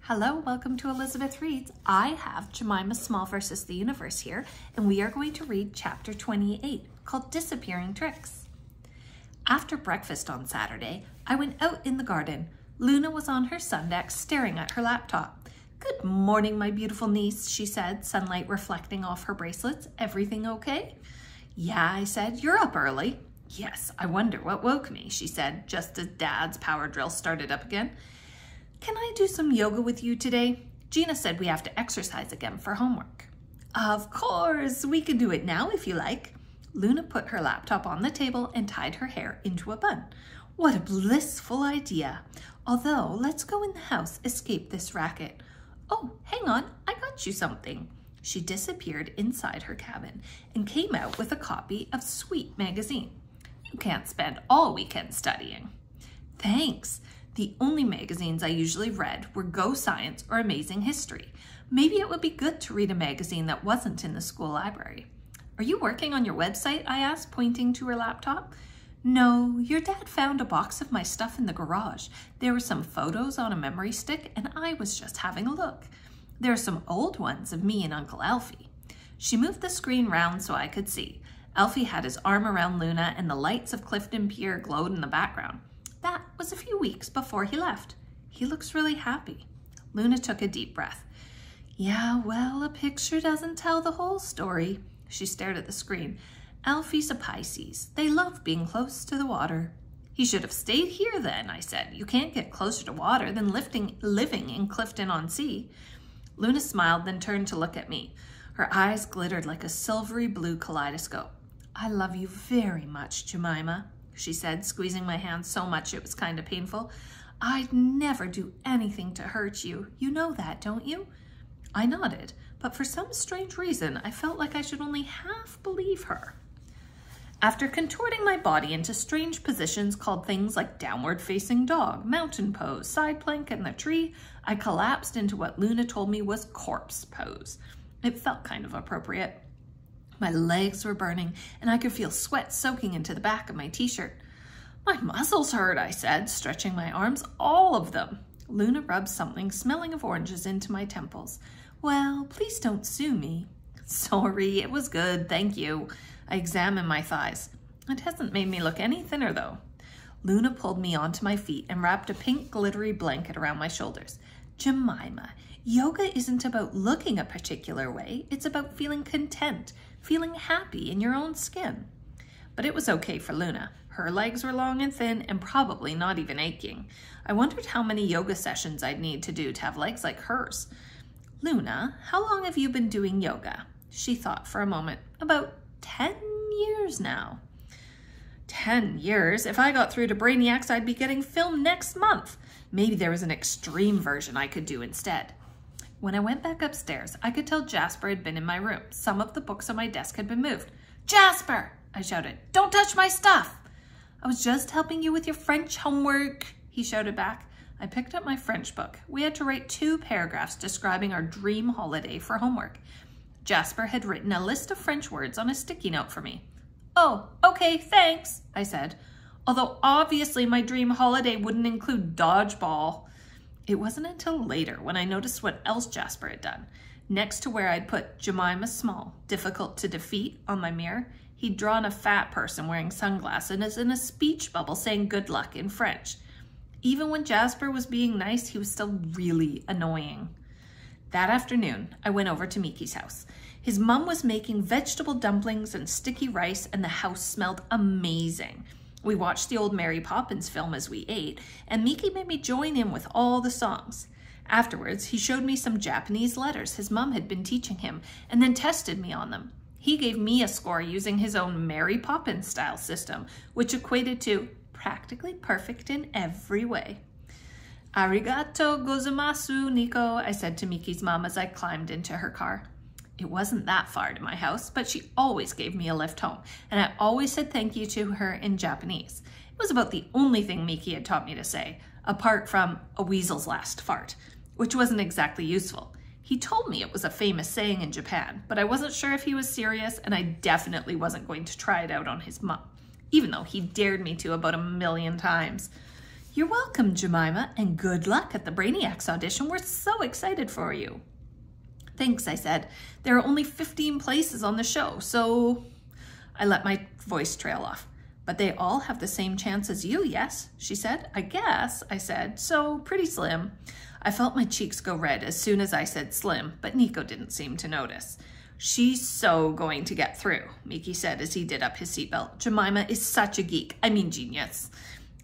Hello, welcome to Elizabeth Reads. I have Jemima Small versus the Universe here, and we are going to read chapter 28, called Disappearing Tricks. After breakfast on Saturday, I went out in the garden. Luna was on her sun deck staring at her laptop. "Good morning, my beautiful niece," she said, sunlight reflecting off her bracelets. "Everything okay?" "Yeah," I said. "You're up early." "Yes, I wonder what woke me," she said, just as Dad's power drill started up again. "Can I do some yoga with you today? Gina said we have to exercise again for homework." "Of course, we can do it now if you like." Luna put her laptop on the table and tied her hair into a bun. "What a blissful idea. Although, let's go in the house, escape this racket. Oh, hang on, I got you something." She disappeared inside her cabin and came out with a copy of Sweet magazine. "You can't spend all weekend studying." "Thanks. The only magazines I usually read were Go Science or Amazing History. Maybe it would be good to read a magazine that wasn't in the school library." "Are you working on your website?" I asked, pointing to her laptop. "No, your dad found a box of my stuff in the garage. There were some photos on a memory stick, and I was just having a look. There are some old ones of me and Uncle Alfie." She moved the screen round so I could see. Alfie had his arm around Luna, and the lights of Clifton Pier glowed in the background. That was a few weeks before he left. "He looks really happy." Luna took a deep breath. "Yeah, well, a picture doesn't tell the whole story." She stared at the screen. "Alfie's a Pisces. They love being close to the water." "He should have stayed here then," I said. "You can't get closer to water than living in Clifton-on-Sea." Luna smiled, then turned to look at me. Her eyes glittered like a silvery blue kaleidoscope. "I love you very much, Jemima," she said, squeezing my hand so much it was kind of painful. "I'd never do anything to hurt you. You know that, don't you?" I nodded, but for some strange reason, I felt like I should only half believe her. After contorting my body into strange positions called things like downward facing dog, mountain pose, side plank, and the tree, I collapsed into what Luna told me was corpse pose. It felt kind of appropriate. My legs were burning, and I could feel sweat soaking into the back of my t-shirt. "My muscles hurt," I said, stretching my arms, "all of them." Luna rubbed something smelling of oranges into my temples. "Well, please don't sue me." "Sorry, it was good, thank you." I examined my thighs. "It hasn't made me look any thinner, though." Luna pulled me onto my feet and wrapped a pink glittery blanket around my shoulders. "Jemima, yoga isn't about looking a particular way. It's about feeling content, feeling happy in your own skin." But it was okay for Luna. Her legs were long and thin and probably not even aching. I wondered how many yoga sessions I'd need to do to have legs like hers. "Luna, how long have you been doing yoga?" She thought for a moment. "About 10 years now." 10 years? If I got through to Brainiacs, I'd be getting filmed next month. Maybe there was an extreme version I could do instead. When I went back upstairs, I could tell Jasper had been in my room. Some of the books on my desk had been moved. "Jasper!" I shouted. "Don't touch my stuff!" "I was just helping you with your French homework," he shouted back. I picked up my French book. We had to write 2 paragraphs describing our dream holiday for homework. Jasper had written a list of French words on a sticky note for me. "Oh, okay, thanks," I said. Although obviously my dream holiday wouldn't include dodgeball. It wasn't until later when I noticed what else Jasper had done. Next to where I'd put Jemima Small, difficult to defeat, on my mirror, he'd drawn a fat person wearing sunglasses in a speech bubble saying good luck in French. Even when Jasper was being nice, he was still really annoying. That afternoon, I went over to Miki's house. His mum was making vegetable dumplings and sticky rice, and the house smelled amazing. We watched the old Mary Poppins film as we ate, and Miki made me join in with all the songs. Afterwards, he showed me some Japanese letters his mum had been teaching him, and then tested me on them. He gave me a score using his own Mary Poppins style system, which equated to practically perfect in every way. "Arigato gozaimasu, Nico," I said to Miki's mom as I climbed into her car. It wasn't that far to my house, but she always gave me a lift home, and I always said thank you to her in Japanese. It was about the only thing Miki had taught me to say, apart from "a weasel's last fart," which wasn't exactly useful. He told me it was a famous saying in Japan, but I wasn't sure if he was serious, and I definitely wasn't going to try it out on his mom, even though he dared me to about 1,000,000 times. You're welcome, Jemima, and good luck at the Brainiacs audition. We're so excited for you. Thanks, I said. There are only 15 places on the show, so I let my voice trail off. But they all have the same chance as you, yes? She said. I guess, I said. So pretty slim. I felt my cheeks go red as soon as I said slim, but Nico didn't seem to notice. She's so going to get through, Miki said as he did up his seatbelt. Jemima is such a geek. I mean genius.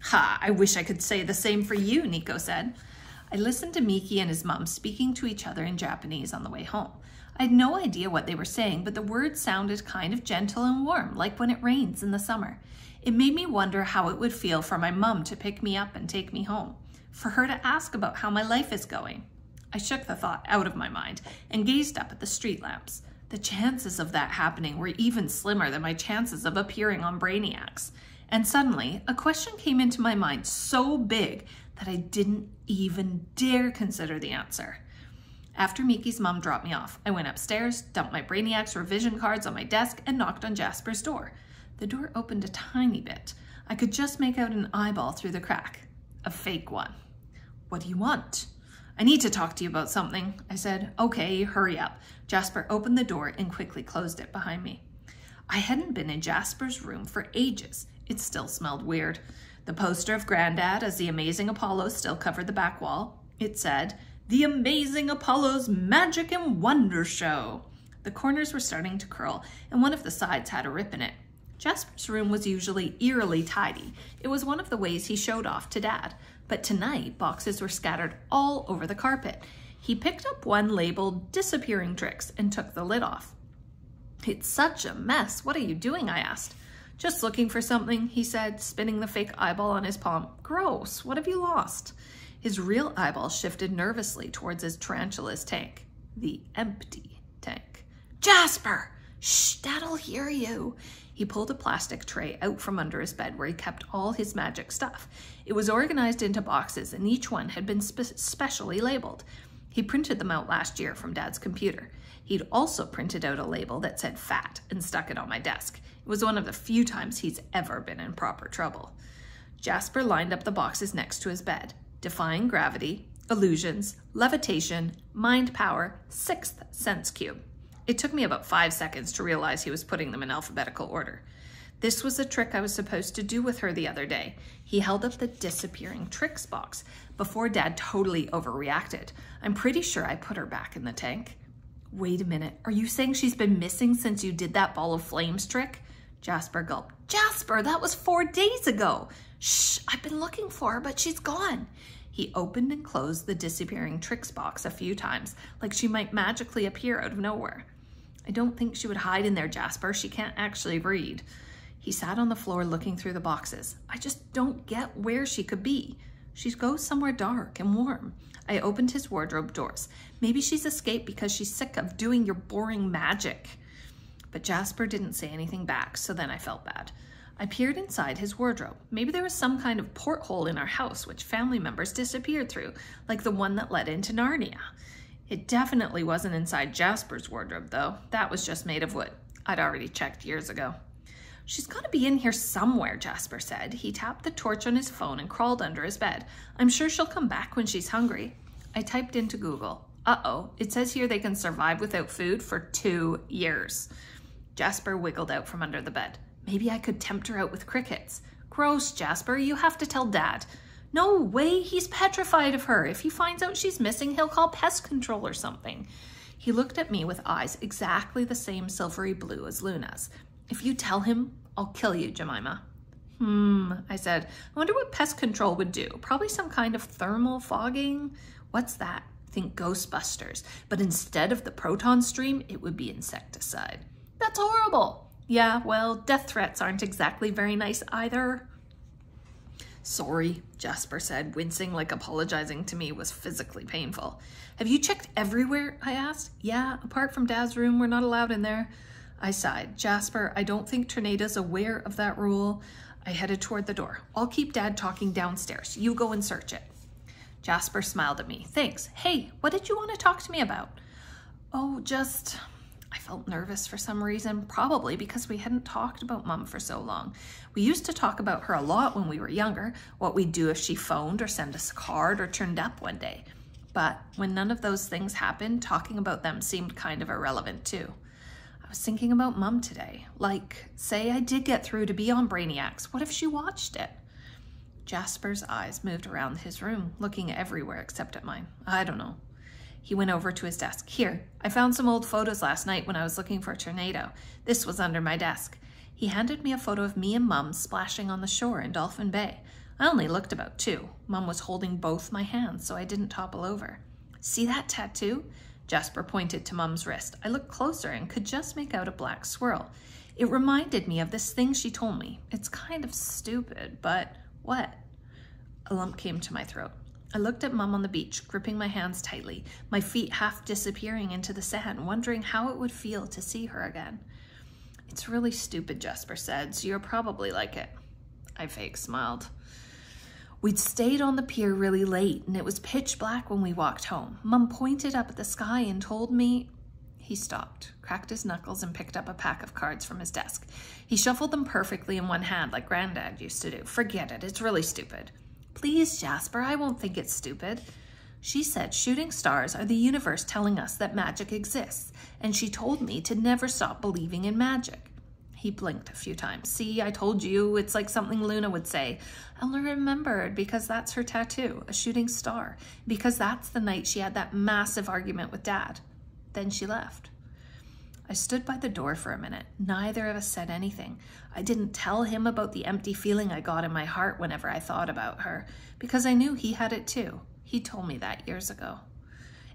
Ha, I wish I could say the same for you, Nico said. I listened to Miki and his mom speaking to each other in Japanese on the way home. I had no idea what they were saying, but the words sounded kind of gentle and warm, like when it rains in the summer. It made me wonder how it would feel for my mom to pick me up and take me home, for her to ask about how my life is going. I shook the thought out of my mind and gazed up at the street lamps. The chances of that happening were even slimmer than my chances of appearing on Brainiacs. And suddenly, a question came into my mind so big that I didn't even dare consider the answer. After Miki's mom dropped me off, I went upstairs, dumped my Brainiacs revision cards on my desk, and knocked on Jasper's door. The door opened a tiny bit. I could just make out an eyeball through the crack. A fake one. What do you want? I need to talk to you about something, I said. Okay, hurry up. Jasper opened the door and quickly closed it behind me. I hadn't been in Jasper's room for ages. It still smelled weird. The poster of Granddad as the Amazing Apollo still covered the back wall. It said, "The Amazing Apollo's Magic and Wonder Show." The corners were starting to curl, and one of the sides had a rip in it. Jasper's room was usually eerily tidy. It was one of the ways he showed off to Dad. But tonight, boxes were scattered all over the carpet. He picked up one labeled Disappearing Tricks and took the lid off. "It's such a mess. What are you doing?" I asked. "Just looking for something," he said, spinning the fake eyeball on his palm. "Gross. What have you lost?" His real eyeball shifted nervously towards his tarantula's tank. The empty tank. "Jasper! Shh, Dad'll hear you." He pulled a plastic tray out from under his bed where he kept all his magic stuff. It was organized into boxes and each one had been specially labeled. He printed them out last year from Dad's computer. He'd also printed out a label that said fat and stuck it on my desk. It was one of the few times he's ever been in proper trouble. Jasper lined up the boxes next to his bed. Defying gravity, illusions, levitation, mind power, sixth sense cube. It took me about 5 seconds to realize he was putting them in alphabetical order. This was the trick I was supposed to do with her the other day. He held up the Disappearing Tricks box before Dad totally overreacted. I'm pretty sure I put her back in the tank. Wait a minute, are you saying she's been missing since you did that ball of flames trick? Jasper gulped. Jasper, that was 4 days ago. Shh, I've been looking for her, but she's gone. He opened and closed the Disappearing Tricks box a few times, like she might magically appear out of nowhere. I don't think she would hide in there, Jasper. She can't actually read. He sat on the floor looking through the boxes. I just don't get where she could be. She goes somewhere dark and warm. I opened his wardrobe doors. Maybe she's escaped because she's sick of doing your boring magic. But Jasper didn't say anything back, so then I felt bad. I peered inside his wardrobe. Maybe there was some kind of porthole in our house which family members disappeared through, like the one that led into Narnia. It definitely wasn't inside Jasper's wardrobe, though. That was just made of wood. I'd already checked years ago. She's got to be in here somewhere, Jasper said. He tapped the torch on his phone and crawled under his bed. I'm sure she'll come back when she's hungry. I typed into Google. Uh-oh, it says here they can survive without food for 2 years. Jasper wiggled out from under the bed. Maybe I could tempt her out with crickets. Gross, Jasper, you have to tell Dad. No way, he's petrified of her. If he finds out she's missing, he'll call pest control or something. He looked at me with eyes exactly the same silvery blue as Luna's. If you tell him, I'll kill you, Jemima. I said. I wonder what pest control would do. Probably some kind of thermal fogging. What's that? Think Ghostbusters. But instead of the proton stream, it would be insecticide. That's horrible. Yeah, well, death threats aren't exactly very nice either. Sorry, Jasper said, wincing like apologizing to me was physically painful. Have you checked everywhere? I asked. Yeah, apart from Dad's room, we're not allowed in there. I sighed. Jasper, I don't think Tornado's aware of that rule. I headed toward the door. I'll keep Dad talking downstairs. You go and search it. Jasper smiled at me. Thanks. Hey, what did you want to talk to me about? Oh, I felt nervous for some reason, probably because we hadn't talked about Mum for so long. We used to talk about her a lot when we were younger, what we'd do if she phoned or sent us a card or turned up one day. But when none of those things happened, talking about them seemed kind of irrelevant too. I was thinking about Mum today. Like, say I did get through to be on Brainiacs. What if she watched it? Jasper's eyes moved around his room, looking everywhere except at mine. I don't know. He went over to his desk. Here, I found some old photos last night when I was looking for a tornado. This was under my desk. He handed me a photo of me and Mum splashing on the shore in Dolphin Bay. I only looked about 2. Mum was holding both my hands so I didn't topple over. See that tattoo? Jasper pointed to Mum's wrist. I looked closer and could just make out a black swirl. It reminded me of this thing she told me. It's kind of stupid, but what? A lump came to my throat. I looked at Mum on the beach, gripping my hands tightly, my feet half disappearing into the sand, wondering how it would feel to see her again. It's really stupid, Jasper said, so you'll probably like it. I fake smiled. We'd stayed on the pier really late, and it was pitch black when we walked home. Mum pointed up at the sky and told me... He stopped, cracked his knuckles, and picked up a pack of cards from his desk. He shuffled them perfectly in one hand like Granddad used to do. Forget it, it's really stupid. Please, Jasper, I won't think it's stupid. She said shooting stars are the universe telling us that magic exists, and she told me to never stop believing in magic. He blinked a few times. See, I told you, it's like something Luna would say. I'll remember it because that's her tattoo, a shooting star, because that's the night she had that massive argument with Dad. Then she left. I stood by the door for a minute. Neither of us said anything. I didn't tell him about the empty feeling I got in my heart whenever I thought about her, because I knew he had it too. He told me that years ago.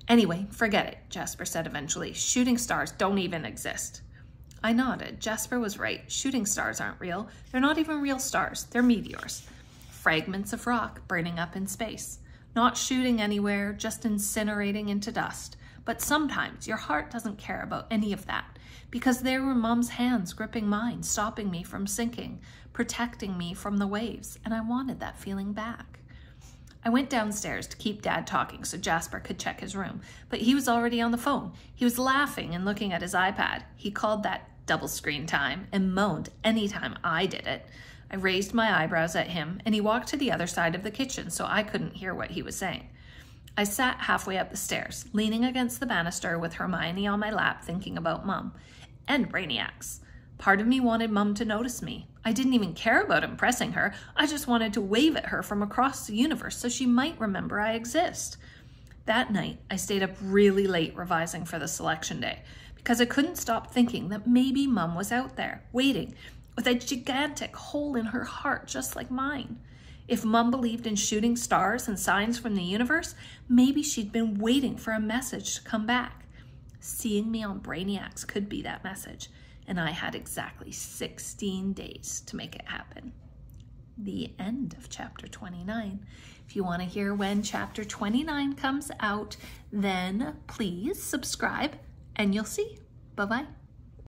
Anyway, forget it, Jasper said eventually. Shooting stars don't even exist. I nodded. Jasper was right. Shooting stars aren't real. They're not even real stars. They're meteors. Fragments of rock burning up in space. Not shooting anywhere, just incinerating into dust. But sometimes your heart doesn't care about any of that, because there were Mum's hands gripping mine, stopping me from sinking, protecting me from the waves, and I wanted that feeling back. I went downstairs to keep Dad talking so Jasper could check his room, but he was already on the phone. He was laughing and looking at his iPad. He called that double screen time and moaned anytime I did it. I raised my eyebrows at him, and he walked to the other side of the kitchen so I couldn't hear what he was saying. I sat halfway up the stairs, leaning against the banister with Hermione on my lap, thinking about Mum and Brainiacs. Part of me wanted Mum to notice me. I didn't even care about impressing her. I just wanted to wave at her from across the universe so she might remember I exist. That night, I stayed up really late revising for the selection day because I couldn't stop thinking that maybe Mum was out there, waiting, with a gigantic hole in her heart just like mine. If Mum believed in shooting stars and signs from the universe, maybe she'd been waiting for a message to come back. Seeing me on Brainiacs could be that message, and I had exactly 16 days to make it happen. The end of chapter 29. If you want to hear when chapter 29 comes out, then please subscribe and you'll see. Bye-bye.